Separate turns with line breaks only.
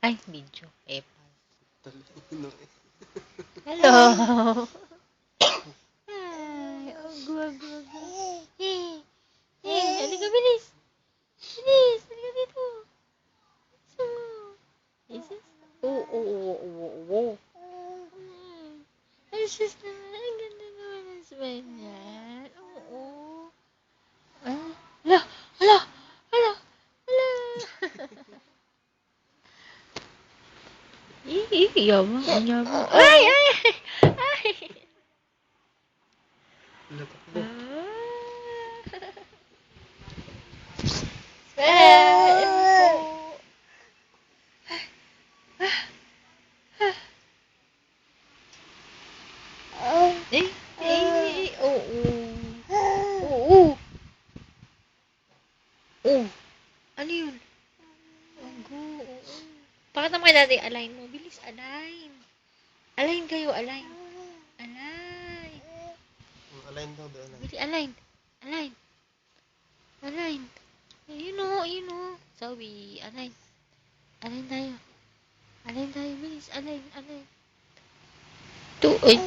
Ay, video.
Talino eh.
Hello. Ay, oh, gua. Halika, bilis. Bilis, halika dito. So, is this? Oh. Ay, sus naman. Ang ganda naman ng smile niyan. Oo. Ah, hala. Yabang. Ay.
Natakbo.
Ano yun? Pakita mo kay daddy, align mo. Bilis, align. Align kayo, align.
Align daw doon.
Bilis, align. Ayun o. Zoe, align. Align tayo, bilis. Align. Ay.